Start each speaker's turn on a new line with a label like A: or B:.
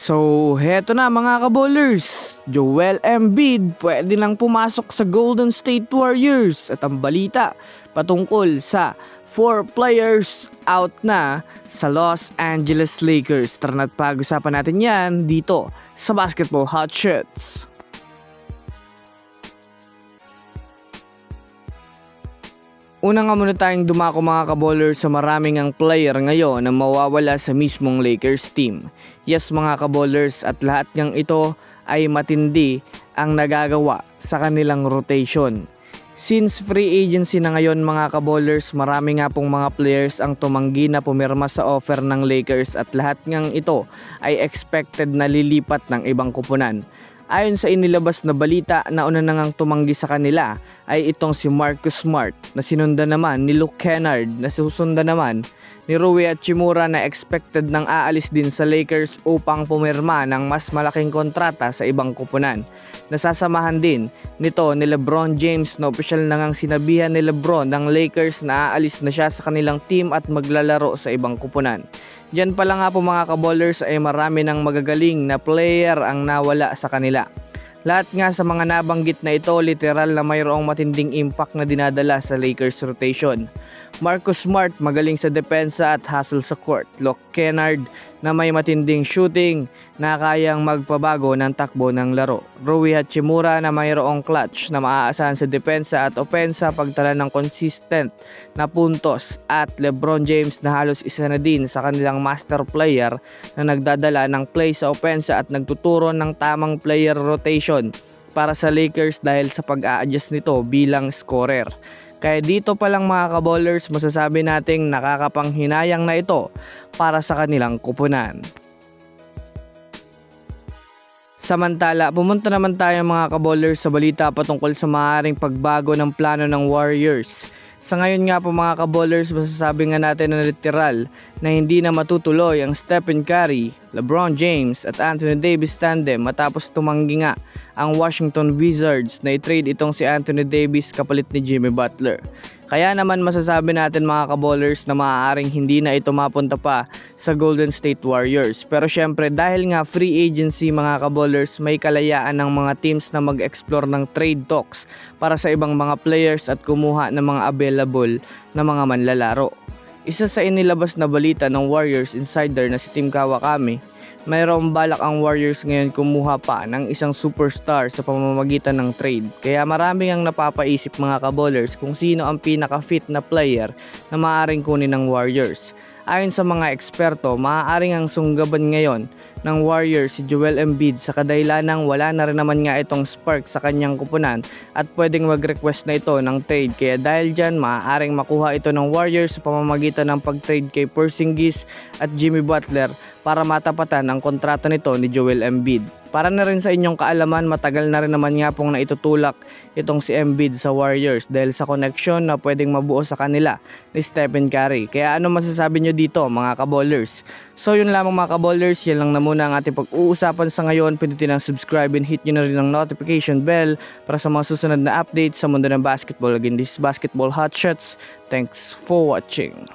A: So, heto na mga kabowlers. Joel Embiid pwede nang pumasok sa Golden State Warriors at ang balita patungkol sa 4 players out na sa Los Angeles Lakers. Tara na't pag-usapan natin yan dito sa Basketball Hot Shots. Una nga muna tayong dumako mga kabowlers sa maraming ang player ngayon na mawawala sa mismong Lakers team. Yes mga kabowlers, at lahat ng ito ay matindi ang nagagawa sa kanilang rotation. Since free agency na ngayon mga kabowlers, marami nga pong mga players ang tumanggi na pumirma sa offer ng Lakers at lahat ng ito ay expected na lilipat ng ibang kupunan. Ayon sa inilabas na balita, nauna na ngang tumanggi sa kanila ay itong si Marcus Smart na sinundan naman ni Luke Kennard na susundan naman ni Rui Hachimura na expected nang aalis din sa Lakers upang pumirma ng mas malaking kontrata sa ibang kupunan. Nasasamahan din nito ni LeBron James na opisyal na ngang sinabihan ni LeBron ng Lakers na aalis na siya sa kanilang team at maglalaro sa ibang kupunan. Diyan pala nga po mga kabowlers ay marami ng magagaling na player ang nawala sa kanila. Lahat nga sa mga nabanggit na ito literal na mayroong matinding impact na dinadala sa Lakers rotation. Marcus Smart magaling sa depensa at hustle sa court. Luke Kennard na may matinding shooting na kayang magpabago ng takbo ng laro. Rui Hachimura na mayroong clutch na maaasahan sa depensa at opensa pagtala ng consistent na puntos. At LeBron James na halos isa na din sa kanilang master player na nagdadala ng play sa opensa at nagtuturo ng tamang player rotation para sa Lakers dahil sa pag-a-adjust nito bilang scorer. Kaya dito pa lang mga kabowlers, masasabi nating nakakapanghinayang na ito para sa kanilang kupunan. Samantala, pumunta naman tayo mga kabowlers sa balita patungkol sa maaaring pagbago ng plano ng Warriors. Sa ngayon nga po mga kabowlers, masasabi nga natin na literal na hindi na matutuloy ang Stephen Curry, LeBron James at Anthony Davis tandem matapos tumanggi nga ang Washington Wizards na i-trade itong si Anthony Davis kapalit ni Jimmy Butler. Kaya naman masasabi natin mga kabowlers na maaaring hindi na ito mapunta pa sa Golden State Warriors. Pero syempre dahil nga free agency mga kabowlers, may kalayaan ng mga teams na mag-explore ng trade talks para sa ibang mga players at kumuha ng mga available na mga manlalaro. Isa sa inilabas na balita ng Warriors insider na si Tim Kawakami, mayroong balak ang Warriors ngayon kumuha pa ng isang superstar sa pamamagitan ng trade. Kaya marami ang napapaisip mga kabowlers kung sino ang pinaka-fit na player na maaaring kunin ng Warriors. Ayon sa mga eksperto, maaaring ang sunggaban ngayon ng Warriors si Joel Embiid sa kadahilanang wala na rin naman nga itong spark sa kanyang kupunan at pwedeng mag-request na ito ng trade. Kaya dahil dyan, maaaring makuha ito ng Warriors sa pamamagitan ng pag-trade kay Porzingis at Jimmy Butler para matapatan ang kontrata nito ni Joel Embiid. Para na rin sa inyong kaalaman, matagal na rin naman nga pong naitutulak itong si Embiid sa Warriors dahil sa connection na pwedeng mabuo sa kanila ni Stephen Curry. Kaya ano masasabi nyo dito mga kabowlers? So yun lamang mga kabowlers, yan lang na muna ang ating pag-uusapan sa ngayon. Pindutin ang subscribe and hit nyo na rin ang notification bell para sa mga susunod na updates sa mundo ng basketball. Again, this is Basketball Hot Shots. Thanks for watching.